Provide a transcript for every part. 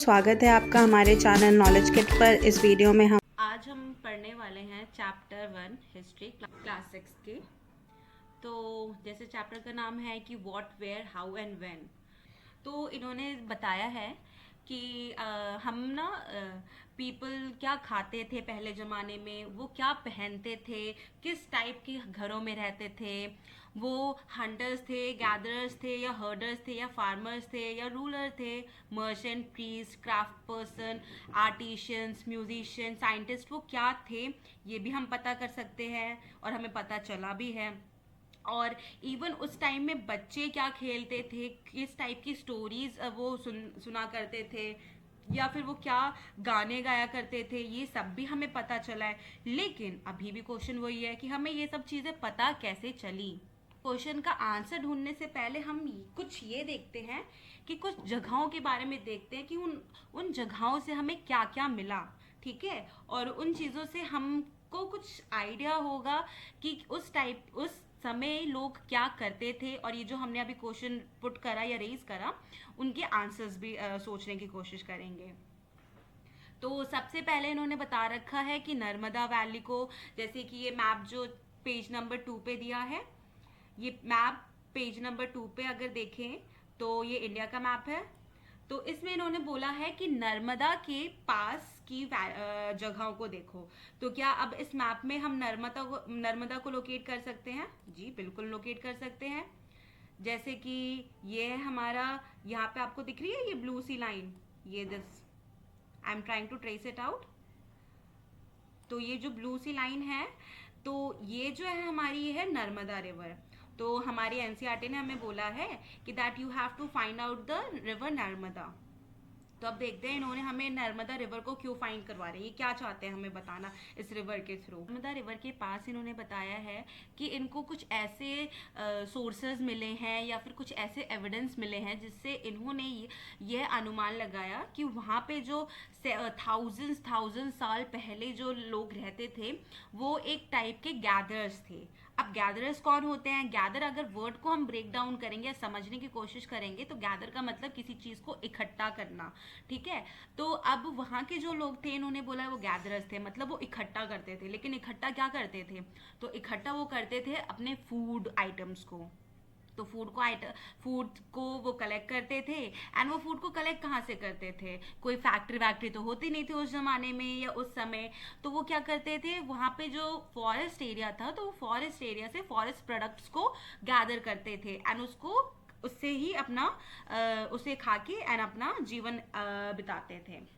स्वागत है आपका हमारे चैनल नॉलेज किट पर। इस वीडियो में हम पढ़ने वाले हैं चैप्टर 1 हिस्ट्री क्लास 6 की। तो जैसे चैप्टर का नाम है कि what where how and when, तो इन्होंने बताया है कि हम ना पीपल क्या खाते थे पहले ज़माने में, वो क्या पहनते थे, किस टाइप के घरों में रहते थे, वो हंटर्स थे, गैदरर्स थे या हर्डर्स थे या फार्मर्स थे या रूलर थे, merchant, priest, craft person, artisans, musician, scientist, वो क्या थे ये भी हम पता कर सकते हैं और हमें पता चला भी है। और इवन उस टाइम में बच्चे क्या खेलते थे, किस टाइप की स्टोरीज वो सुना करते थे या फिर वो क्या गाने गाया करते थे, ये सब भी हमें पता चला है। लेकिन अभी भी क्वेश्चन वही है कि हमें ये सब चीज़ें पता कैसे चली। क्वेश्चन का आंसर ढूंढने से पहले हम कुछ ये देखते हैं कि कुछ जगहों के बारे में देखते हैं कि उन उन जगहों से हमें क्या क्या मिला। ठीक है, और उन चीज़ों से हमको कुछ आइडिया होगा कि उस समय लोग क्या करते थे, और ये जो हमने अभी क्वेश्चन पुट करा या रेज करा उनके आंसर्स भी सोचने की कोशिश करेंगे। तो सबसे पहले इन्होंने बता रखा है कि नर्मदा वैली को, जैसे कि ये मैप जो पेज नंबर 2 पे दिया है, ये मैप पेज नंबर 2 पे अगर देखें तो ये इंडिया का मैप है। तो इसमें इन्होंने बोला है कि नर्मदा के पास की जगहों को देखो। तो क्या अब इस मैप में हम नर्मदा को लोकेट कर सकते हैं? जी बिल्कुल लोकेट कर सकते हैं। जैसे कि ये है हमारा, यहाँ पे आपको दिख रही है ये ब्लू सी लाइन, ये this, I am trying to trace it out. तो ये जो ब्लू सी लाइन है, तो ये जो है हमारी, ये है नर्मदा रिवर। तो हमारी एनसीईआरटी ने हमें बोला है कि that you have to find out the river Narmada. तो अब देखते हैं इन्होंने हमें नर्मदा रिवर को क्यों फाइंड करवा रहे हैं, ये क्या चाहते हैं हमें बताना इस रिवर के थ्रू। नर्मदा रिवर के पास इन्होंने बताया है कि इनको कुछ ऐसे सोर्सेज मिले हैं या फिर कुछ ऐसे एविडेंस मिले हैं जिससे इन्होंने ये अनुमान लगाया कि वहाँ पे जो थाउजेंड साल पहले जो लोग रहते थे वो एक टाइप के गैदर्स थे। अब गैदरर्स कौन होते हैं? गैदर, अगर वर्ड को हम ब्रेक डाउन करेंगे, समझने की कोशिश करेंगे, तो गैदर का मतलब किसी चीज को इकट्ठा करना। ठीक है, तो अब वहाँ के जो लोग थे इन्होंने बोला वो गैदरर्स थे, मतलब वो इकट्ठा करते थे। लेकिन इकट्ठा क्या करते थे? तो इकट्ठा वो करते थे अपने फूड आइटम्स को। तो फूड को वो कलेक्ट करते थे। एंड वो फूड को कलेक्ट कहाँ से करते थे? कोई फैक्ट्री वैक्ट्री तो होती नहीं थी उस जमाने में या उस समय। तो वो क्या करते थे, वहाँ पे जो फॉरेस्ट एरिया था, तो वो फॉरेस्ट एरिया से फॉरेस्ट प्रोडक्ट्स को गैदर करते थे एंड उसको, उससे ही अपना उसे खा के एंड अपना जीवन बिताते थे।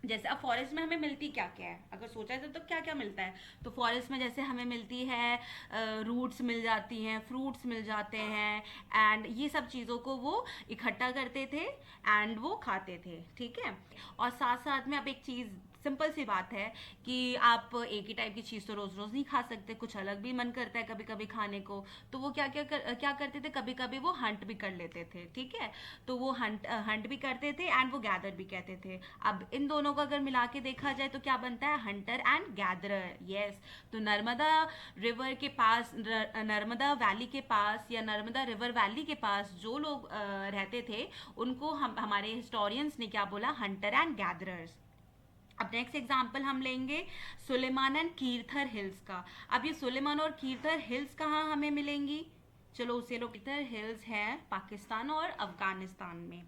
जैसे अब फॉरेस्ट में हमें मिलती क्या क्या है, अगर सोचा जाए तो क्या क्या मिलता है? तो फॉरेस्ट में जैसे हमें मिलती है रूट्स मिल जाती हैं, फ्रूट्स मिल जाते हैं, एंड ये सब चीज़ों को वो इकट्ठा करते थे एंड वो खाते थे। ठीक है, और साथ साथ में अब एक चीज़, सिंपल सी बात है कि आप एक ही टाइप की चीज़ तो रोज़ रोज़ नहीं खा सकते, कुछ अलग भी मन करता है कभी कभी खाने को। तो वो क्या करते थे, कभी कभी वो हंट भी कर लेते थे। ठीक है, तो वो हंट भी करते थे एंड वो गैदर भी कहते थे। अब इन दोनों को अगर मिला के देखा जाए तो क्या बनता है? Hunter and gatherer. यस, तो नर्मदा रिवर के पास, नर्मदा वैली के पास या नर्मदा रिवर वैली के पास जो लोग रहते थे उनको हमारे हिस्टोरियंस ने क्या बोला? Hunter and gatherers. अब नेक्स्ट एग्जाम्पल हम लेंगे सुलेमान एंड कीर्थर हिल्स का। अब ये सुलेमान और कीर्थर हिल्स कहाँ हमें मिलेंगी? चलो उसे लोग, कीर्थर हिल्स है पाकिस्तान और अफगानिस्तान में।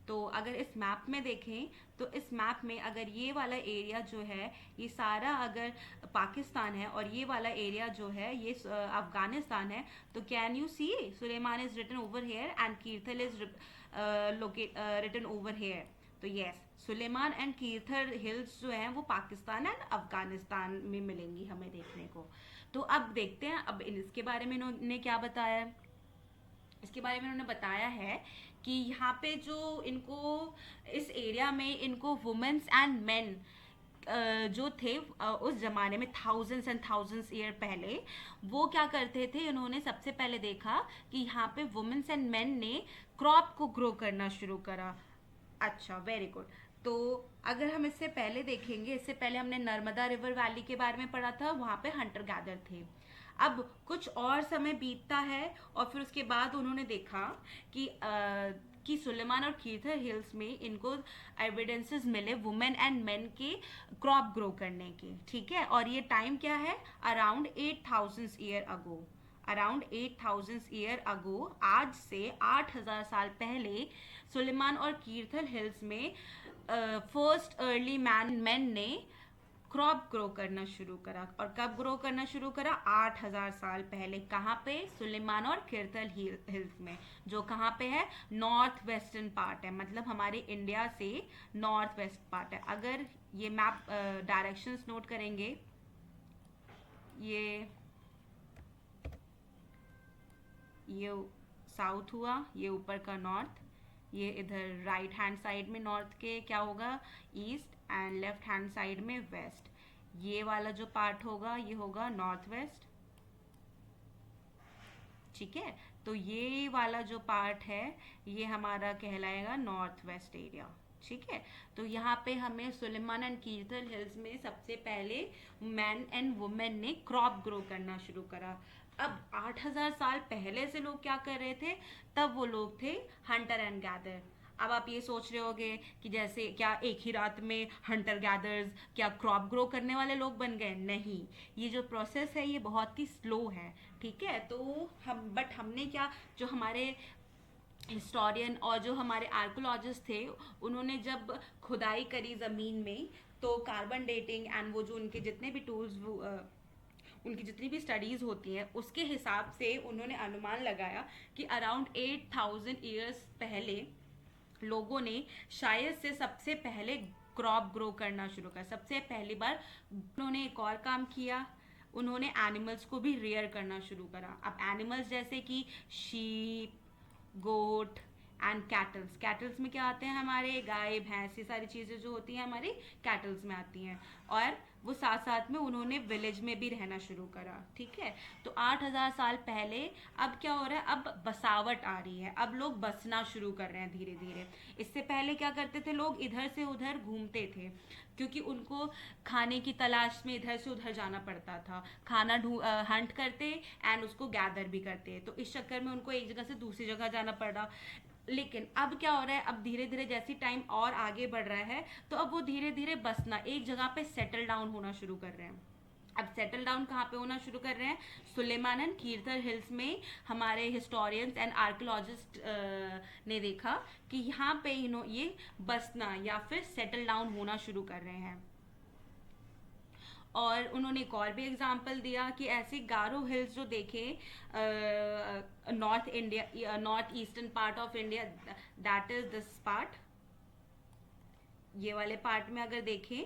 तो अगर इस मैप में देखें तो इस मैप में अगर ये वाला एरिया जो है ये सारा अगर पाकिस्तान है और ये वाला एरिया जो है ये अफगानिस्तान है, तो can you see Sulaiman is written over here and Kirthar is written over here. तो yes, Sulaiman and Kirthar hills जो हैं वो पाकिस्तान एंड अफगानिस्तान में मिलेंगी हमें देखने को। तो अब देखते हैं अब इसके बारे में इन्होंने क्या बताया है। इसके बारे में उन्होंने बताया है कि यहाँ पे जो इनको, इस एरिया में इनको वुमेन्स एंड मेन जो थे उस जमाने में थाउजेंड्स एंड थाउजेंड्स ईयर पहले, वो क्या करते थे, उन्होंने सबसे पहले देखा कि यहाँ पे वुमेन्स एंड मेन ने क्रॉप को ग्रो करना शुरू करा। अच्छा, वेरी गुड। तो अगर हम इससे पहले देखेंगे, इससे पहले हमने नर्मदा रिवर वैली के बारे में पढ़ा था, वहाँ पे हंटर गैदर थे। अब कुछ और समय बीतता है और फिर उसके बाद उन्होंने देखा कि कि सुलेमान और कीर्थर हिल्स में इनको एविडेंसेस मिले वुमेन एंड मेन के क्रॉप ग्रो करने के, ठीक है। और ये टाइम क्या है, around 8000 year ago, around 8000 year ago, आज से 8000 साल पहले सुलेमान और कीर्थर हिल्स में फर्स्ट अर्ली मैन ने क्रॉप ग्रो करना शुरू करा। और कब ग्रो करना शुरू करा, 8000 साल पहले। कहाँ पे, सुलेमान और कीर्थर हिल्स में, जो कहाँ पे है, नॉर्थ वेस्टर्न पार्ट है, मतलब हमारे इंडिया से नॉर्थ वेस्ट पार्ट है। अगर ये मैप डायरेक्शंस नोट करेंगे, ये साउथ हुआ, ये ऊपर का नॉर्थ, ये इधर राइट हैंड साइड में नॉर्थ के क्या होगा, east, and left hand side में वेस्ट। ये वाला जो पार्ट होगा ये होगा नॉर्थ वेस्ट, ठीक है। तो ये वाला जो पार्ट है ये हमारा कहलाएगा नॉर्थ वेस्ट एरिया, ठीक है। तो यहाँ पे हमें सुलेमान एंड कीर्थर हिल्स में सबसे पहले मैन एंड वुमेन ने क्रॉप ग्रो करना शुरू करा। अब 8000 साल पहले से लोग क्या कर रहे थे, तब वो लोग थे हंटर एंड गैदर। अब आप ये सोच रहे होगे कि जैसे क्या एक ही रात में हंटर गैदर्स क्या क्रॉप ग्रो करने वाले लोग बन गए, नहीं, ये जो प्रोसेस है ये बहुत ही स्लो है, ठीक है। तो हमने क्या, जो हमारे हिस्टोरियन और जो हमारे आर्कोलॉजिस्ट थे, उन्होंने जब खुदाई करी ज़मीन में, तो कार्बन डेटिंग एंड वो जो उनके जितने भी टूल्स, उनकी जितनी भी स्टडीज़ होती हैं, उसके हिसाब से उन्होंने अनुमान लगाया कि अराउंड 8000 ईयर्स पहले लोगों ने शायद से सबसे पहले क्रॉप ग्रो करना शुरू किया। सबसे पहली बार उन्होंने एक और काम किया, उन्होंने एनिमल्स को भी रेयर करना शुरू करा। अब एनिमल्स जैसे कि sheep, goat and cattles, cattles में क्या आते हैं, हमारे गाय भैंस, ये सारी चीज़ें जो होती हैं हमारी कैटल्स में आती हैं। और वो साथ साथ में उन्होंने विलेज में भी रहना शुरू करा, ठीक है। तो 8000 साल पहले अब क्या हो रहा है, अब बसावट आ रही है, अब लोग बसना शुरू कर रहे हैं धीरे धीरे। इससे पहले क्या करते थे लोग, इधर से उधर घूमते थे, क्योंकि उनको खाने की तलाश में इधर से उधर जाना पड़ता था, खाना हंट करते एंड उसको गैदर भी करते, तो इस चक्कर में उनको एक जगह से दूसरी जगह जाना पड़ा। लेकिन अब क्या हो रहा है, अब धीरे धीरे जैसी टाइम और आगे बढ़ रहा है, तो अब वो धीरे धीरे बसना, एक जगह पे सेटल डाउन होना शुरू कर रहे हैं। अब सेटल डाउन कहाँ पे होना शुरू कर रहे हैं, सुलेमान एंड कीर्थर हिल्स में। हमारे हिस्टोरियंस एंड आर्कियोलॉजिस्ट ने देखा कि यहाँ पे ये बसना या फिर सेटल डाउन होना शुरू कर रहे हैं। और उन्होंने एक और भी एग्जाम्पल दिया कि ऐसे गारो हिल्स जो देखें, north India, north eastern part of India, that is this part, ये वाले पार्ट में अगर देखें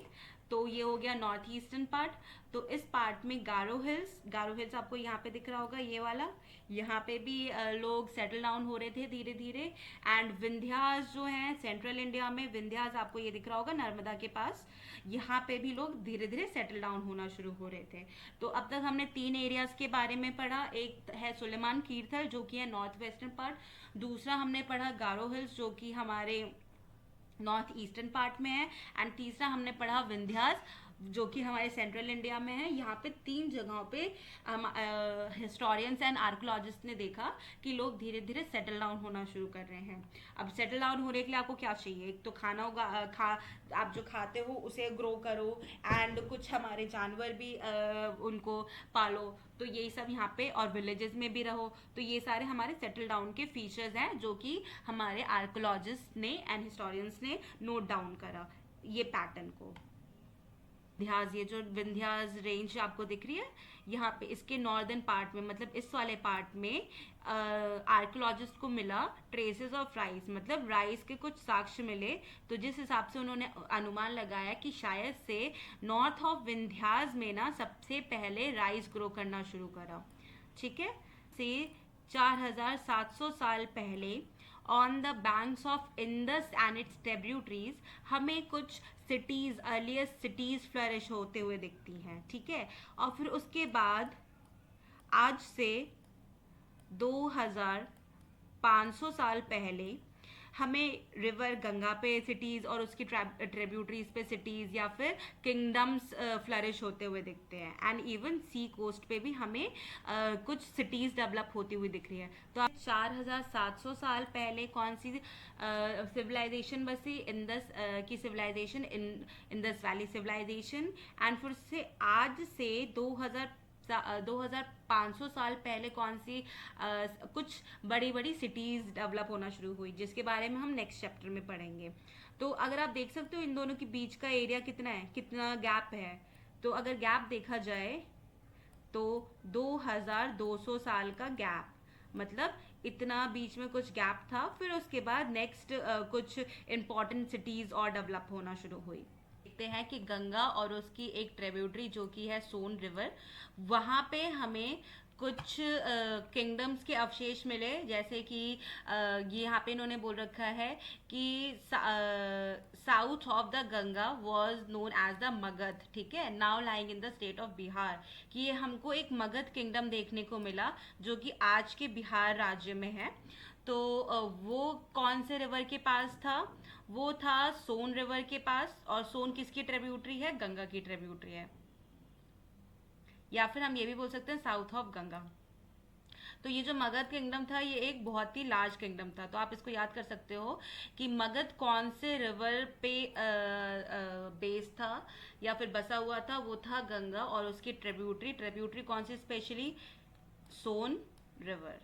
तो ये हो गया नॉर्थ ईस्टर्न पार्ट। तो इस पार्ट में गारो हिल्स आपको यहाँ पे दिख रहा होगा, ये वाला, यहाँ पे भी लोग सेटल डाउन हो रहे थे धीरे धीरे। एंड विंध्यास जो है सेंट्रल इंडिया में, विंध्यास आपको ये दिख रहा होगा नर्मदा के पास, यहाँ पे भी लोग धीरे धीरे सेटल डाउन होना शुरू हो रहे थे। तो अब तक हमने 3 एरियाज के बारे में पढ़ा, एक है सुलेमान कीर्थर जो कि है नॉर्थ वेस्टर्न पार्ट, दूसरा हमने पढ़ा गारो हिल्स जो कि हमारे नॉर्थ ईस्टर्न पार्ट में है, एंड तीसरा हमने पढ़ा विंध्यास जो कि हमारे सेंट्रल इंडिया में है। यहाँ पे 3 जगहों पे हिस्टोरियंस एंड आर्कियोलॉजिस्ट ने देखा कि लोग धीरे धीरे सेटल डाउन होना शुरू कर रहे हैं। अब सेटल डाउन होने के लिए आपको क्या चाहिए, एक तो खाना होगा, आप जो खाते हो उसे ग्रो करो, एंड कुछ हमारे जानवर भी उनको पालो, तो यही सब यहाँ पे, और विलेजेस में भी रहो। तो ये सारे हमारे सेटल डाउन के फीचर्स हैं जो कि हमारे आर्कियोलॉजिस्ट ने एंड हिस्टोरियंस ने नोट डाउन करा ये पैटर्न को। विंध्यास, ये जो विंध्यास रेंज आपको दिख रही है, यहाँ पे इसके नॉर्दर्न पार्ट में, मतलब इस वाले पार्ट में आर्कियोलॉजिस्ट को मिला ट्रेसेस ऑफ राइस, मतलब राइस के कुछ साक्ष्य मिले। तो जिस हिसाब से उन्होंने अनुमान लगाया कि शायद से नॉर्थ ऑफ विंध्यास में ना सबसे पहले राइस ग्रो करना शुरू करा, ठीक है। से 4700 साल पहले on the banks of Indus and it's tributaries हमें कुछ सिटीज, अर्लीस्ट सिटीज फ्लरिश होते हुए दिखती हैं, ठीक है। और फिर उसके बाद आज से 2500 साल पहले हमें रिवर गंगा पे सिटीज़ और उसकी ट्रिब्यूटरीज पे सिटीज़ या फिर किंगडम्स फ्लरिश होते हुए दिखते हैं। एंड इवन सी कोस्ट पे भी हमें कुछ सिटीज़ डेवलप होती हुई दिख रही है। तो 4700 साल पहले कौन सी सिविलाइजेशन बसी? इंदस की civilization, Indus valley civilization. And फिर से आज से 2500 साल पहले कौन सी कुछ बड़ी बड़ी सिटीज डेवलप होना शुरू हुई, जिसके बारे में हम नेक्स्ट चैप्टर में पढ़ेंगे। तो अगर आप देख सकते हो इन दोनों के बीच का एरिया कितना है, कितना गैप है। तो अगर गैप देखा जाए तो 2200 साल का गैप, मतलब इतना बीच में कुछ गैप था। फिर उसके बाद नेक्स्ट कुछ इम्पोर्टेंट सिटीज और डेवलप होना शुरू हुई। देखते हैं कि गंगा और उसकी एक ट्रिब्यूटरी जो कि है सोन रिवर, वहां पे हमें कुछ किंगडम्स के अवशेष मिले। जैसे कि ये यहाँ पे इन्होंने बोल रखा है कि south of the Ganga was known as the Magadha, ठीक है, now lying in the state of Bihar. कि ये हमको एक मगध किंगडम देखने को मिला जो कि आज के बिहार राज्य में है। तो वो कौन से रिवर के पास था? वो था सोन रिवर के पास। और सोन किसकी ट्रिब्यूटरी है? गंगा की ट्रिब्यूटरी है, या फिर हम ये भी बोल सकते हैं साउथ ऑफ गंगा। तो ये जो मगध किंगडम था ये एक बहुत ही लार्ज किंगडम था। तो आप इसको याद कर सकते हो कि मगध कौन से रिवर पे बेस था या फिर बसा हुआ था? वो था गंगा और उसकी ट्रिब्यूटरी कौन सी? स्पेशली सोन रिवर।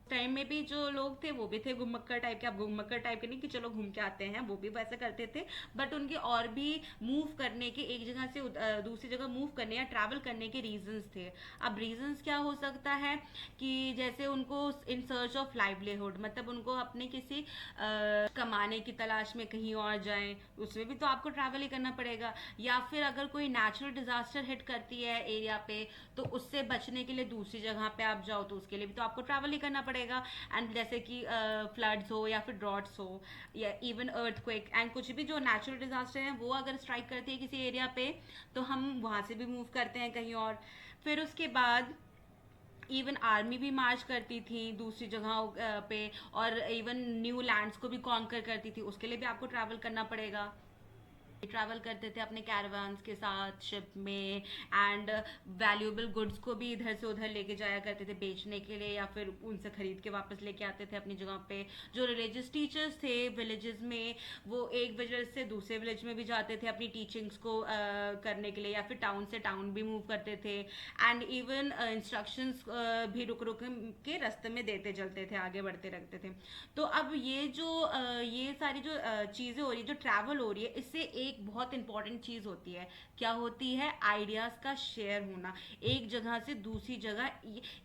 टाइम में भी जो लोग थे वो भी थे घुमक्कर टाइप के। आप घुमक्कर टाइप के नहीं कि चलो घूम के आते हैं, वो भी वैसे करते थे, बट उनके और भी मूव करने के, एक जगह से दूसरी जगह मूव करने या ट्रैवल करने के रीजंस थे। अब रीजंस क्या हो सकता है कि जैसे उनको इन सर्च ऑफ लाइवलीहुड, मतलब उनको अपने किसी कमाने की तलाश में कहीं और जाएं, उसमें भी तो आपको ट्रैवल ही करना पड़ेगा। या फिर अगर कोई नेचुरल डिजास्टर हिट करती है एरिया पे तो उससे बचने के लिए दूसरी जगह पे आप जाओ, तो उसके लिए भी तो आपको ट्रैवल ही करना पड़ेगा। एंड जैसे कि फ्लड्स हो या फिर ड्रॉट्स हो या इवन अर्थक्वेक एंड कुछ भी जो नेचुरल डिजास्टर है वो अगर स्ट्राइक करती है किसी एरिया पे तो हम वहां से भी मूव करते हैं कहीं और। फिर उसके बाद इवन आर्मी भी मार्च करती थी दूसरी जगहों पे, और इवन न्यू लैंड्स को भी कॉन्कर करती थी, उसके लिए भी आपको ट्रैवल करना पड़ेगा। ट्रैवल करते थे अपने कैरावान्स के साथ शिप में, एंड वैल्यूएबल गुड्स को भी इधर से उधर लेके जाया करते थे बेचने के लिए, या फिर उनसे खरीद के वापस लेके आते थे अपनी जगह पे। जो रिलीजियस टीचर्स थे विलेजेस में, वो एक विलेज से दूसरे विलेज में भी जाते थे अपनी टीचिंग्स को करने के लिए, या फिर टाउन से टाउन भी मूव करते थे। एंड इवन इंस्ट्रक्शंस भी रुक रुक के रास्ते में देते चलते थे, आगे बढ़ते रखते थे। तो अब ये जो ये सारी जो चीज़ें हो रही है, जो ट्रैवल हो रही है, इससे एक बहुत इंपॉर्टेंट चीज होती है। क्या होती है? आइडियाज का शेयर होना। एक जगह से दूसरी जगह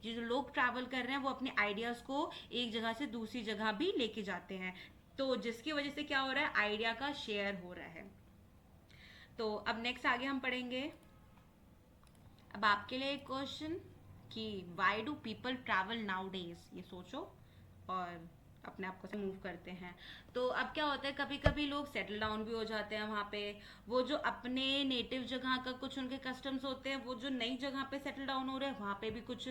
जो लोग ट्रैवल कर रहे हैं वो अपने आइडियाज को एक जगह से दूसरी जगह भी लेके जाते हैं, तो जिसकी वजह से क्या हो रहा है? आइडिया का शेयर हो रहा है। तो अब नेक्स्ट आगे हम पढ़ेंगे। अब आपके लिए एक क्वेश्चन कि why do people travel now days, ये सोचो और अपने आप को से मूव करते हैं। तो अब क्या होता है, कभी कभी लोग सेटल डाउन भी हो जाते हैं वहाँ पे। वो जो अपने नेटिव जगह का कुछ उनके कस्टम्स होते हैं, वो जो नई जगह पे सेटल डाउन हो रहे हैं वहाँ पे भी कुछ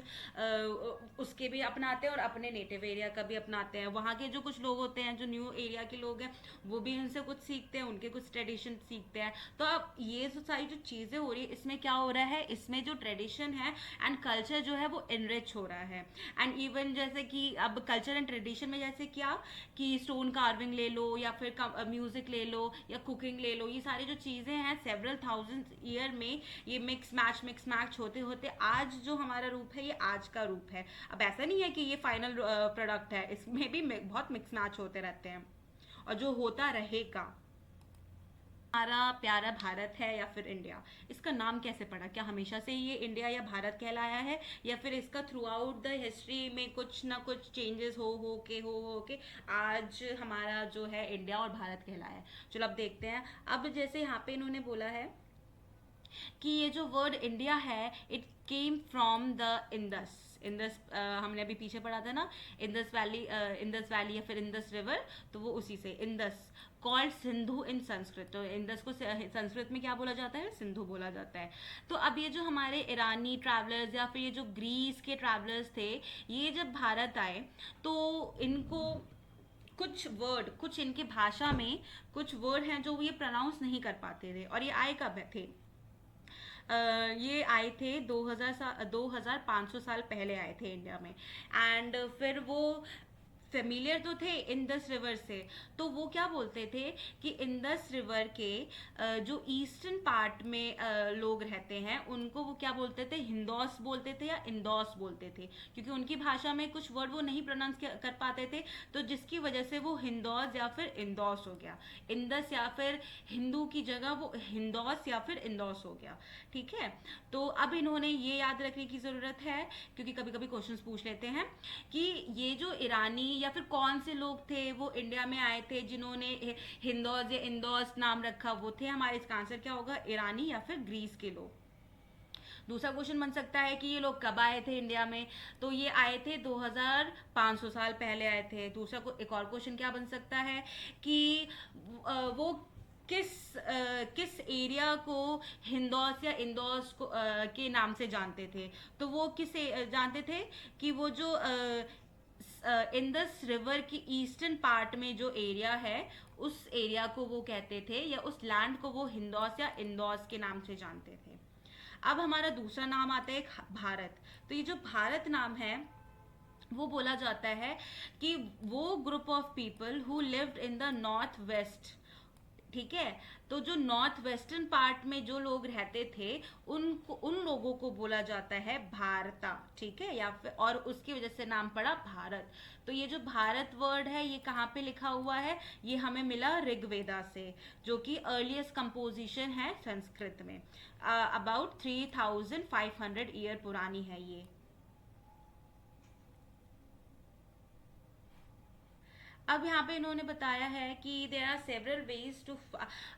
उसके भी अपनाते हैं और अपने नेटिव एरिया का भी अपनाते हैं। वहाँ के जो कुछ लोग होते हैं, जो न्यू एरिया के लोग हैं, वो भी उनसे कुछ सीखते हैं, उनके कुछ ट्रेडिशन सीखते हैं। तो अब ये जो सारी जो चीज़ें हो रही है, इसमें क्या हो रहा है? इसमें जो ट्रेडिशन है एंड कल्चर जो है वो इनरिच हो रहा है। एंड इवन जैसे कि अब कल्चर एंड ट्रेडिशन में जैसे क्या कि स्टोन कार्विंग ले लो या फिर म्यूजिक ले लो या कुकिंग ले लो, ये सारी जो चीजें हैं सेवरल थाउजेंड ईयर में ये मिक्स मैच होते होते आज जो हमारा रूप है ये आज का रूप है। अब ऐसा नहीं है कि ये फाइनल प्रोडक्ट है, इसमें भी बहुत मिक्स मैच होते रहते हैं और जो होता रहेगा। हमारा प्यारा भारत है या फिर इंडिया, इसका नाम कैसे पड़ा? क्या हमेशा से ये इंडिया या भारत कहलाया है, या फिर इसका थ्रू आउट द हिस्ट्री में कुछ ना कुछ चेंजेस हो के आज हमारा जो है इंडिया और भारत कहलाया है? चलो अब देखते हैं। अब जैसे यहाँ पे इन्होंने बोला है कि ये जो वर्ड इंडिया है it came from the Indus. हमने अभी पीछे पढ़ा था ना, इंडस वैली या फिर इंडस रिवर, तो वो उसी से इंडस कॉल्ड सिंधु इन संस्कृत। तो इंडस को संस्कृत में क्या बोला जाता है? सिंधु बोला जाता है। तो अब ये जो हमारे ईरानी ट्रैवलर्स या फिर ये जो ग्रीस के ट्रैवलर्स थे, ये जब भारत आए तो इनको कुछ इनके भाषा में कुछ वर्ड हैं जो ये प्रोनाउंस नहीं कर पाते थे। और ये आए कब थे? ये आए थे 2500 साल पहले आए थे इंडिया में। एंड फिर वो फेमिलियर तो थे इंडस रिवर से, तो वो क्या बोलते थे कि इंडस रिवर के जो ईस्टर्न पार्ट में लोग रहते हैं उनको वो क्या बोलते थे, हिंदौस बोलते थे या इंदौस बोलते थे, क्योंकि उनकी भाषा में कुछ वर्ड वो नहीं प्रोनाउंस कर पाते थे, तो जिसकी वजह से वो हिंदौस या फिर इंदौस हो गया। इंदस या फिर हिंदू की जगह वो हिंदौस या फिर इंदौस हो गया। ठीक है, तो अब इन्होंने ये याद रखने की ज़रूरत है, क्योंकि कभी कभी क्वेश्चंस पूछ लेते हैं कि ये जो ईरानी या फिर कौन से लोग थे वो इंडिया में आए थे जिन्होंने हिंदौस या इंदौस नाम रखा, वो थे हमारे, इसका आंसर क्या होगा, ईरानी या फिर ग्रीस के लोग। दूसरा क्वेश्चन बन सकता है कि ये लोग कब आए थे इंडिया में, तो ये आए थे 2500 साल पहले आए थे। दूसरा एक और क्वेश्चन क्या बन सकता है कि वो किस एरिया को हिंदौस या इंदौस को के नाम से जानते थे, तो वो किस जानते थे कि वो जो इंडस रिवर की ईस्टर्न पार्ट में जो एरिया है उस एरिया को वो कहते थे, या उस लैंड को वो हिंदौस या इंदौस के नाम से जानते थे। अब हमारा दूसरा नाम आता है भारत। तो ये जो भारत नाम है वो बोला जाता है कि वो group of people who lived in the north west. ठीक है, तो जो नॉर्थ वेस्टर्न पार्ट में जो लोग रहते थे उन लोगों को बोला जाता है भारता। ठीक है, या फिर और उसकी वजह से नाम पड़ा भारत। तो ये जो भारत वर्ड है ये कहाँ पे लिखा हुआ है, ये हमें मिला ऋग्वेदा से, जो कि अर्लीस्ट कंपोजिशन है संस्कृत में। अबाउट 3500 ईयर पुरानी है ये। अब यहाँ पे इन्होंने बताया है कि there are several ways to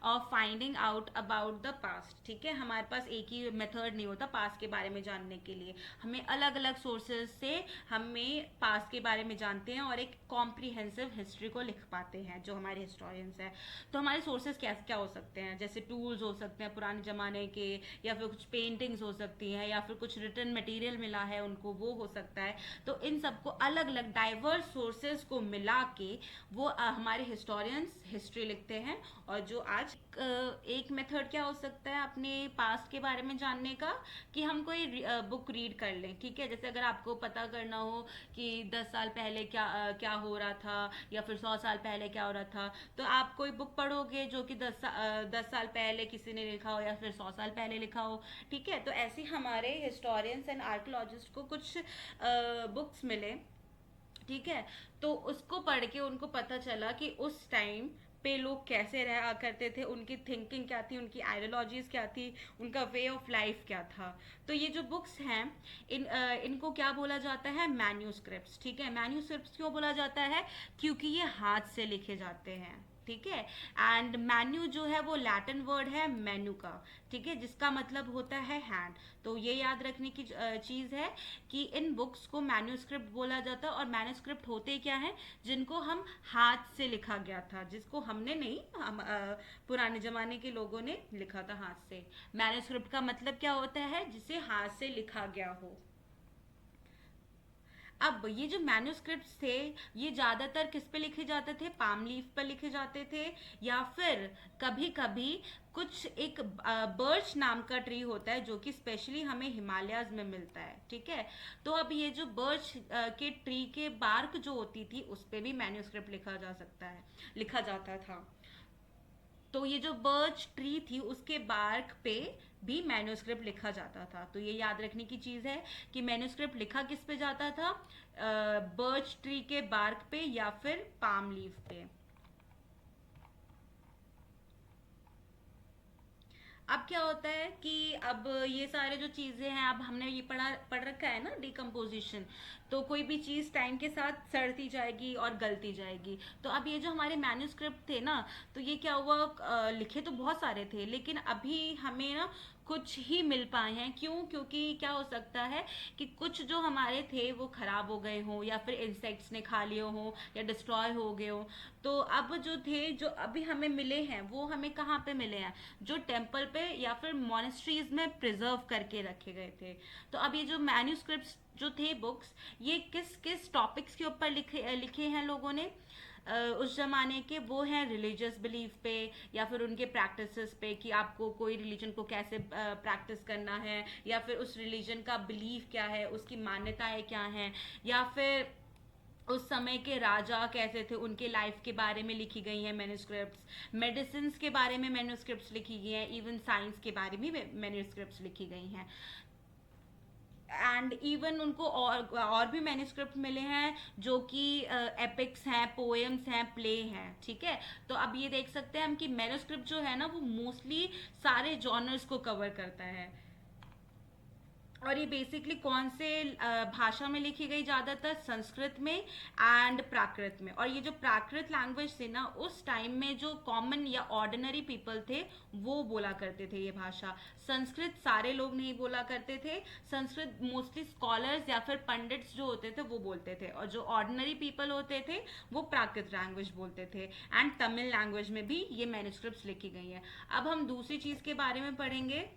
of finding out about the past. ठीक है, हमारे पास एक ही मेथड नहीं होता पास्ट के बारे में जानने के लिए, हमें अलग अलग सोर्सेज से हमें पास्ट के बारे में जानते हैं और एक कॉम्प्रिहेंसिव हिस्ट्री को लिख पाते हैं जो हमारे हिस्टोरियंस हैं। तो हमारे सोर्सेज क्या क्या हो सकते हैं, जैसे टूल्स हो सकते हैं पुराने ज़माने के, या फिर कुछ पेंटिंग्स हो सकती हैं, या फिर कुछ रिटन मटेरियल मिला है उनको, वो हो सकता है। तो इन सबको अलग अलग डाइवर्स सोर्सेज को मिला के वो हमारे हिस्टोरियंस हिस्ट्री लिखते हैं। और जो आज एक मेथड क्या हो सकता है अपने पास्ट के बारे में जानने का, कि हम कोई बुक रीड कर लें। ठीक है, जैसे अगर आपको पता करना हो कि 10 साल पहले क्या हो रहा था, या फिर 100 साल पहले क्या हो रहा था, तो आप कोई बुक पढ़ोगे जो कि 10 साल पहले किसी ने लिखा हो या फिर 100 साल पहले लिखा हो। ठीक है, तो ऐसे हमारे हिस्टोरियंस एंड आर्कियोलॉजिस्ट को कुछ बुक्स मिले। ठीक है, तो उसको पढ़ के उनको पता चला कि उस टाइम पे लोग कैसे रहा करते थे, उनकी थिंकिंग क्या थी, उनकी आइडियोलॉजीज क्या थी, उनका वे ऑफ लाइफ क्या था। तो ये जो बुक्स हैं इनको क्या बोला जाता है, मैन्यूस्क्रिप्ट्स। ठीक है, मैन्यूस्क्रिप्ट्स क्यों बोला जाता है, क्योंकि ये हाथ से लिखे जाते हैं। ठीक है, एंड मेन्यू जो है वो लैटिन वर्ड है मेन्यू का। ठीक है, जिसका मतलब होता है हैंड। तो ये याद रखने की चीज़ है कि इन बुक्स को मैन्यूस्क्रिप्ट बोला जाता है। और मैन्यूस्क्रिप्ट होते क्या है, जिनको हम हाथ से लिखा गया था, जिसको हमने नहीं, हम पुराने ज़माने के लोगों ने लिखा था हाथ से। मैन्यूस्क्रिप्ट का मतलब क्या होता है, जिसे हाथ से लिखा गया हो। अब ये जो मैन्यूस्क्रिप्ट्स थे ये ज़्यादातर किस पे लिखे जाते थे, पाम लीफ पर लिखे जाते थे, या फिर कभी कभी कुछ एक बर्च नाम का ट्री होता है जो कि स्पेशली हमें हिमालयाज में मिलता है। ठीक है, तो अब ये जो बर्च के ट्री के बार्क जो होती थी उस पे भी मैन्यूस्क्रिप्ट लिखा जाता था। तो ये जो बर्च ट्री थी उसके बार्क पे भी मैन्यूस्क्रिप्ट लिखा जाता था। तो ये याद रखने की चीज़ है कि मैन्यूस्क्रिप्ट लिखा किस पे जाता था, बर्च ट्री के बार्क पे या फिर पाम लीफ पे। अब क्या होता है कि अब ये सारे जो चीज़ें हैं, अब हमने ये पढ़ रखा है ना डिकम्पोजिशन, तो कोई भी चीज़ टाइम के साथ सड़ती जाएगी और गलती जाएगी। तो अब ये जो हमारे मैन्यूस्क्रिप्ट थे ना, तो ये क्या हुआ, लिखे तो बहुत सारे थे लेकिन अभी हमें ना कुछ ही मिल पाए हैं। क्यों, क्योंकि क्या हो सकता है कि कुछ जो हमारे थे वो खराब हो गए हों, या फिर इंसेक्ट्स ने खा लिए हों, या डिस्ट्रॉय हो गए हों। तो अब जो थे, जो अभी हमें मिले हैं, वो हमें कहाँ पे मिले हैं, जो टेम्पल पे या फिर मॉनेस्ट्रीज में प्रिजर्व करके रखे गए थे। तो अब ये जो मैन्यूस्क्रिप्ट्स जो थे बुक्स, ये किस किस टॉपिक्स के ऊपर लिखे हैं लोगों ने, उस जमाने के वो हैं रिलीजियस बिलीफ पे या फिर उनके प्रैक्टिसेस पे कि आपको कोई रिलीजन को कैसे प्रैक्टिस करना है, या फिर उस रिलीजन का बिलीफ क्या है, उसकी मान्यताएं क्या हैं, या फिर उस समय के राजा कैसे थे, उनके लाइफ के बारे में लिखी गई हैं मैन्युस्क्रिप्ट्स, मेडिसिन के बारे में मैन्युस्क्रिप्ट्स लिखी गई हैं, इवन साइंस के बारे में मैन्युस्क्रिप्ट्स लिखी गई हैं। एंड इवन उनको और भी मैन्युस्क्रिप्ट मिले हैं जो कि एपिक्स हैं, पोएम्स हैं, प्ले हैं, ठीक है। तो अब ये देख सकते हैं हम कि मैन्युस्क्रिप्ट जो है ना वो मोस्टली सारे जॉनर्स को कवर करता है। और ये बेसिकली कौन से भाषा में लिखी गई, ज्यादातर संस्कृत में एंड प्राकृत में। और ये जो प्राकृत लैंग्वेज थी ना, उस टाइम में जो कॉमन या ऑर्डिनरी पीपल थे वो बोला करते थे ये भाषा। संस्कृत सारे लोग नहीं बोला करते थे, संस्कृत मोस्टली स्कॉलर्स या फिर पंडित्स जो होते थे वो बोलते थे, और जो ऑर्डिनरी पीपल होते थे वो प्राकृत लैंग्वेज बोलते थे। एंड तमिल लैंग्वेज में भी ये मैन्युस्क्रिप्ट्स लिखी गई हैं। अब हम दूसरी चीज के बारे में पढ़ेंगे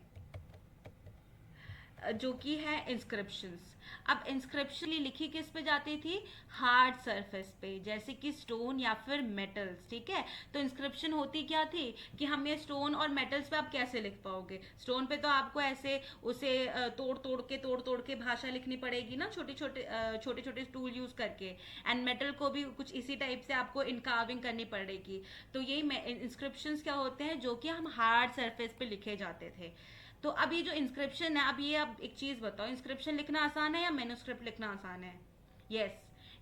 जो कि है इंस्क्रिप्शंस। अब इंस्क्रिप्शन लिखी किस पे जाती थी, हार्ड सरफेस पे, जैसे कि स्टोन या फिर मेटल्स, ठीक है। तो इंस्क्रिप्शन होती क्या थी कि हम ये स्टोन और मेटल्स पे आप कैसे लिख पाओगे, स्टोन पे तो आपको ऐसे उसे तोड़ तोड़ के भाषा लिखनी पड़ेगी ना, छोटे छोटे टूल यूज करके। एंड मेटल को भी कुछ इसी टाइप से आपको इनकार्विंग करनी पड़ेगी। तो यही इंस्क्रिप्शंस क्या होते हैं, जो कि हम हार्ड सरफेस पे लिखे जाते थे। तो अब ये जो इंस्क्रिप्शन है, अब एक चीज बताओ, इंस्क्रिप्शन लिखना आसान है या मैन्युस्क्रिप्ट लिखना आसान है? यस,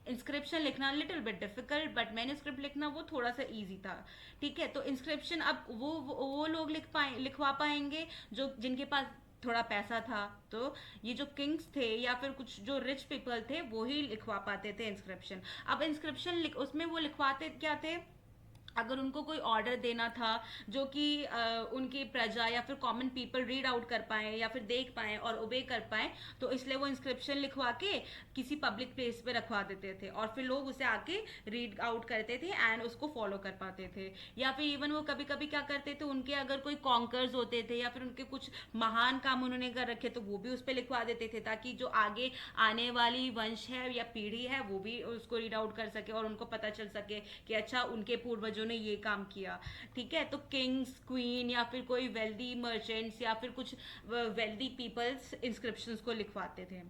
इंस्क्रिप्शन लिखना little bit difficult, but manuscript लिखना वो थोड़ा सा इजी था, ठीक है। तो इंस्क्रिप्शन अब वो लोग लिखवा पाएंगे जो जिनके पास थोड़ा पैसा था। तो ये जो किंग्स थे या फिर कुछ जो रिच पीपल थे वो ही लिखवा पाते थे इंस्क्रिप्शन। अब इंस्क्रिप्शन उसमें वो लिखवाते क्या थे, अगर उनको कोई ऑर्डर देना था जो कि उनकी प्रजा या फिर कॉमन पीपल रीड आउट कर पाए या फिर देख पाए और ओबे कर पाए, तो इसलिए वो इंस्क्रिप्शन लिखवा के किसी पब्लिक प्लेस पे रखवा देते थे, और फिर लोग उसे आके रीड आउट करते थे एंड उसको फॉलो कर पाते थे। या फिर इवन वो कभी कभी क्या करते थे, उनके अगर कोई कॉन्कर्स होते थे या फिर उनके कुछ महान काम उन्होंने कर रखे तो वो भी उस पर लिखवा देते थे, ताकि जो आगे आने वाली वंश है या पीढ़ी है वो भी उसको रीड आउट कर सके और उनको पता चल सके कि अच्छा उनके पूर्वजों ने ये काम किया, ठीक है। तो किंग्स, क्वीन या फिर कोई वेल्दी मर्चेंट्स या फिर कुछ वेल्दी पीपल्स इंस्क्रिप्शंस को लिखवाते थे।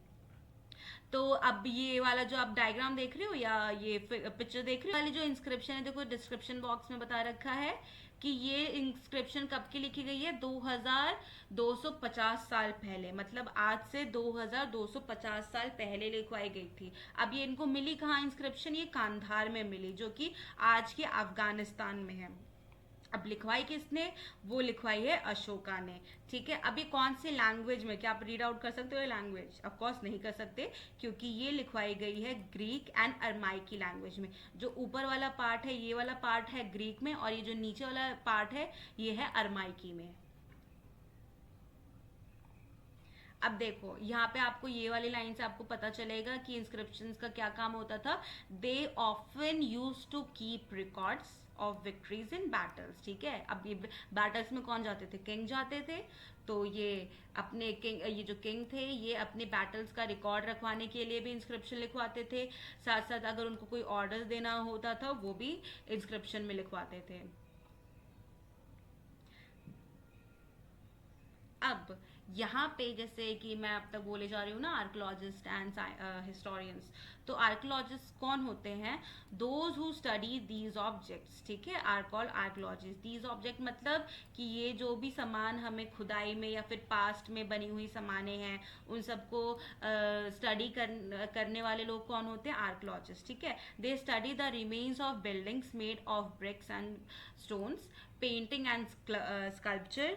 तो अब ये वाला जो आप डायग्राम देख रहे हो या ये पिक्चर देख रहे हो, वाली जो इंस्क्रिप्शन है, देखो डिस्क्रिप्शन बॉक्स में बता रखा है कि ये इंस्क्रिप्शन कब की लिखी गई है, 2250 साल पहले, मतलब आज से 2250 साल पहले लिखवाई गई थी। अब ये इनको मिली कहाँ इंस्क्रिप्शन, ये कांधार में मिली, जो कि आज के अफगानिस्तान में है। अब लिखवाई किसने, वो लिखवाई है अशोका ने, ठीक है। अभी कौन सी लैंग्वेज में, क्या आप रीड आउट कर सकते हो ये लैंग्वेज? ऑफ कोर्स नहीं कर सकते, क्योंकि ये लिखवाई गई है ग्रीक एंड अरमाइकी लैंग्वेज में। जो ऊपर वाला पार्ट है, ये वाला पार्ट है ग्रीक में, और ये जो नीचे वाला पार्ट है ये है अरमाइकी में। अब देखो यहाँ पे आपको ये वाली लाइन से आपको पता चलेगा कि इंस्क्रिप्शंस का क्या काम होता था। They often used to keep records of victories in battles, ठीक है। अब ये बैटल्स में कौन जाते थे, किंग जाते थे। तो ये अपने किंग, ये जो किंग थे ये अपने बैटल्स का रिकॉर्ड रखवाने के लिए भी इंस्क्रिप्शन लिखवाते थे, साथ साथ अगर उनको कोई ऑर्डर देना होता था वो भी इंस्क्रिप्शन में लिखवाते थे। अब यहाँ पे जैसे कि मैं अब तक बोले जा रही हूँ ना, आर्कोलॉजिस्ट एंड हिस्टोरियंस। तो आर्कोलॉजिस्ट कौन होते हैं, those who study these objects, ठीक है, are called archaeologists. These object मतलब कि ये जो भी सामान हमें खुदाई में या फिर पास्ट में बनी हुई सामानें हैं उन सबको स्टडी करने वाले लोग कौन होते हैं, आर्कोलॉजिस्ट, ठीक है। They study the remains of buildings made of BRICS and stones, painting and sculpture,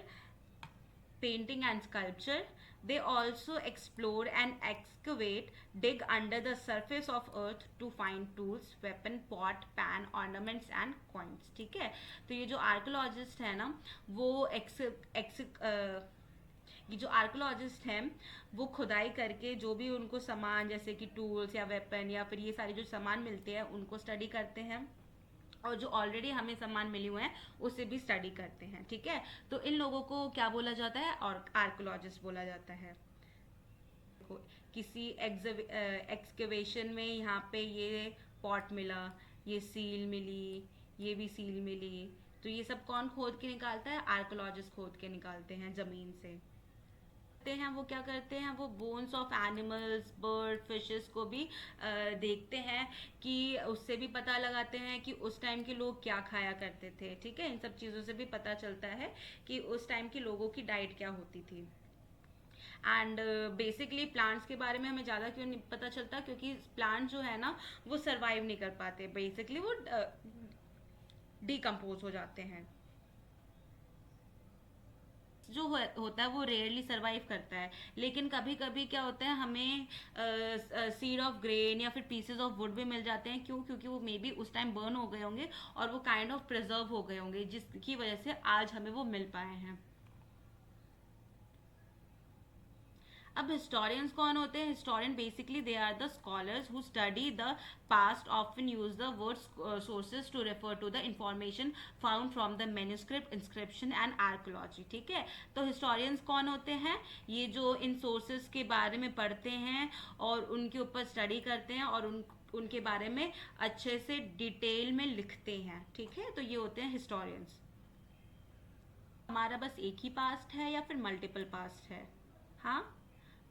painting and sculpture. They also explore and excavate, dig under the surface of earth to find tools, weapon, pot, pan, ornaments and coins, ठीक है। तो ये जो archaeologist है ना, वो ये जो आर्कोलॉजिस्ट हैं वो खुदाई करके जो भी उनको सामान जैसे कि टूल्स या वेपन या फिर ये सारे जो सामान मिलते हैं उनको स्टडी करते हैं, और जो ऑलरेडी हमें सामान मिले हुए हैं उसे भी स्टडी करते हैं, ठीक है। तो इन लोगों को क्या बोला जाता है, और आर्कोलॉजिस्ट बोला जाता है। किसी एक्सकेवेशन में यहाँ पे ये पॉट मिला, ये सील मिली, ये भी सील मिली। तो ये सब कौन खोद के निकालता है? आर्कोलॉजिस्ट खोद के निकालते हैं जमीन से। हैं वो क्या करते हैं, वो bones of animals, bird, fishes को भी देखते हैं कि उससे भी पता लगाते हैं कि उस टाइम के लोग क्या खाया करते थे। ठीक है, इन सब चीज़ों से भी पता चलता है कि उस टाइम के लोगों की डाइट क्या होती थी। एंड बेसिकली प्लांट्स के बारे में हमें ज़्यादा क्यों नहीं पता चलता, क्योंकि प्लांट जो है ना वो सरवाइव नहीं कर पाते, बेसिकली वो डिकम्पोज हो जाते हैं। जो होता है वो रेयरली सरवाइव करता है, लेकिन कभी कभी क्या होता है, हमें सीड ऑफ ग्रेन या फिर पीसेस ऑफ वुड भी मिल जाते हैं। क्यों? क्योंकि वो मे बी उस टाइम बर्न हो गए होंगे और वो काइंड ऑफ प्रिजर्व हो गए होंगे, जिसकी वजह से आज हमें वो मिल पाए हैं। अब हिस्टोरियंस कौन होते हैं? Historian basically they are the scholars who study the past, often use the word sources to refer to the information found from the manuscript, inscription and archaeology. ठीक है, तो हिस्टोरियंस कौन होते हैं? ये जो इन सोर्सेज के बारे में पढ़ते हैं और उनके ऊपर स्टडी करते हैं और उनके बारे में अच्छे से डिटेल में लिखते हैं। ठीक है, तो ये होते हैं हिस्टोरियंस। हमारा बस एक ही पास्ट है या फिर मल्टीपल पास्ट है? हाँ,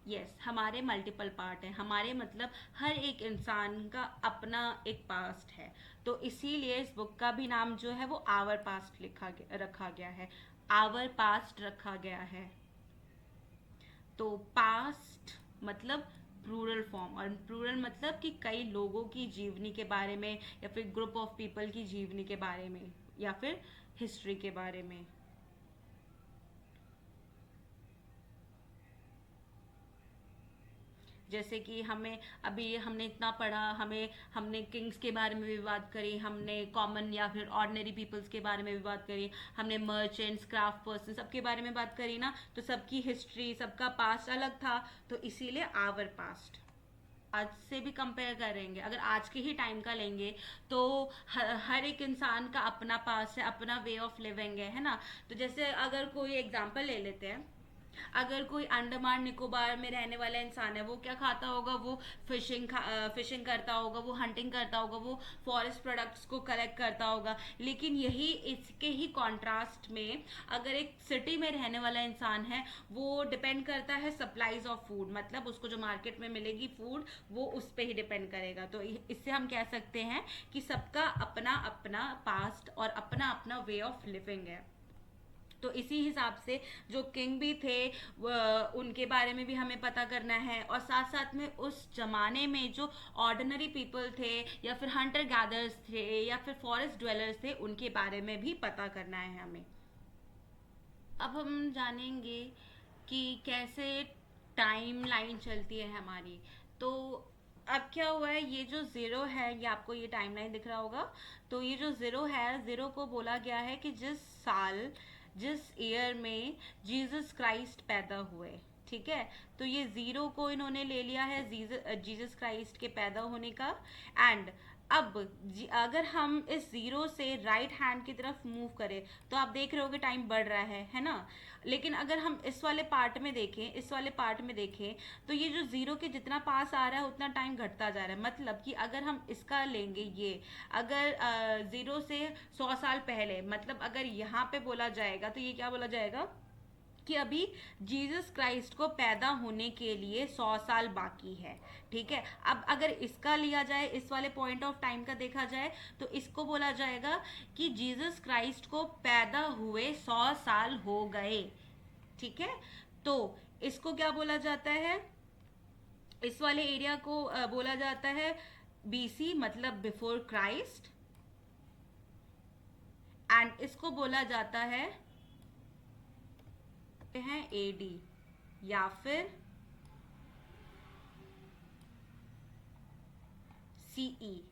यस, हमारे मल्टीपल पार्ट है। हमारे मतलब हर एक इंसान का अपना एक पास्ट है, तो इसीलिए इस बुक का भी नाम जो है वो आवर पास्ट रखा गया है। आवर पास्ट रखा गया है। तो पास्ट मतलब प्लूरल फॉर्म, और प्लूरल मतलब कि कई लोगों की जीवनी के बारे में या फिर ग्रुप ऑफ पीपल की जीवनी के बारे में या फिर हिस्ट्री के बारे में। जैसे कि हमने इतना पढ़ा, हमने किंग्स के बारे में भी बात करी, हमने कॉमन या फिर ऑर्डिनरी पीपल्स के बारे में भी बात करी, हमने मर्चेंट्स, क्राफ्ट पर्सन, सबके बारे में बात करी ना। तो सबकी हिस्ट्री, सबका पास्ट अलग था, तो इसीलिए आवर पास्ट। आज से भी कंपेयर करेंगे, अगर आज के ही टाइम का लेंगे तो हर एक इंसान का अपना पास्ट है, अपना वे ऑफ लिविंग है ना। तो जैसे अगर कोई एग्जांपल ले लेते हैं, अगर कोई अंडमान निकोबार में रहने वाला इंसान है, वो क्या खाता होगा? वो फिशिंग करता होगा, वो हंटिंग करता होगा, वो फॉरेस्ट प्रोडक्ट्स को कलेक्ट करता होगा। लेकिन यही इसके ही कॉन्ट्रास्ट में अगर एक सिटी में रहने वाला इंसान है, वो डिपेंड करता है सप्लाईज ऑफ फूड, मतलब उसको जो मार्केट में मिलेगी फूड वो उस पर ही डिपेंड करेगा। तो इससे हम कह सकते हैं कि सबका अपना अपना पास्ट और अपना अपना वे ऑफ लिविंग है। तो इसी हिसाब से जो किंग भी थे उनके बारे में भी हमें पता करना है, और साथ साथ में उस जमाने में जो ऑर्डिनरी पीपल थे या फिर हंटर गैदर्स थे या फिर फॉरेस्ट ड्वेलर्स थे, उनके बारे में भी पता करना है हमें। अब हम जानेंगे कि कैसे टाइम लाइन चलती है हमारी। तो अब क्या हुआ है, ये जो ज़ीरो है, ये आपको ये टाइम लाइन दिख रहा होगा। तो ये जो ज़ीरो है, ज़ीरो को बोला गया है कि जिस ईयर में जीसस क्राइस्ट पैदा हुए। ठीक है, तो ये ज़ीरो को इन्होंने ले लिया है जीसस क्राइस्ट के पैदा होने का। एंड अब अगर हम इस ज़ीरो से राइट हैंड की तरफ मूव करें तो आप देख रहे हो कि टाइम बढ़ रहा है ना। लेकिन अगर हम इस वाले पार्ट में देखें तो ये जो ज़ीरो के जितना पास आ रहा है उतना टाइम घटता जा रहा है। मतलब कि अगर हम इसका लेंगे, ये अगर ज़ीरो से 100 साल पहले, मतलब अगर यहाँ पे बोला जाएगा तो ये क्या बोला जाएगा कि अभी जीसस क्राइस्ट को पैदा होने के लिए 100 साल बाकी है। ठीक है, अब अगर इसका लिया जाए, इस वाले पॉइंट ऑफ टाइम का देखा जाए, तो इसको बोला जाएगा कि जीसस क्राइस्ट को पैदा हुए 100 साल हो गए। ठीक है, तो इसको क्या बोला जाता है? इस वाले एरिया को बोला जाता है बीसी, मतलब बिफोर क्राइस्ट, एंड इसको बोला जाता है एडी या फिर सीई।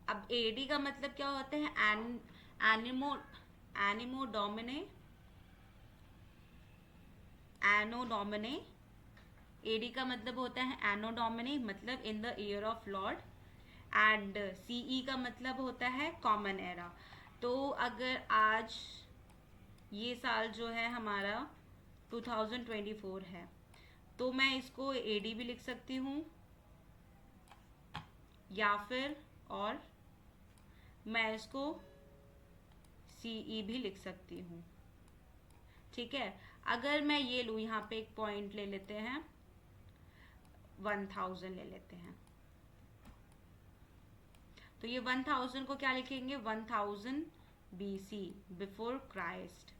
अब एडी का मतलब क्या होता है? एनिमो डोमिने। एडी का मतलब होता है एनो डोमिने, मतलब in the year of lord. And CE का मतलब होता है कॉमन एरा। तो अगर आज ये साल जो है हमारा 2024 है, तो मैं इसको एडी भी लिख सकती हूँ या फिर और मैं इसको CE भी लिख सकती हूँ, ठीक है। अगर मैं ये लूँ, यहाँ पे एक पॉइंट ले लेते हैं, 1000 ले लेते हैं, तो ये 1000 को क्या लिखेंगे, 1000 BC, before Christ.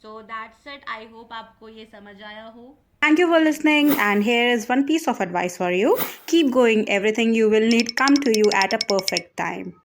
So that's it. I hope आपको ये समझ आया हो। Thank you for listening, and here is one piece of advice for you. Keep going, everything you will need come to you at a perfect time.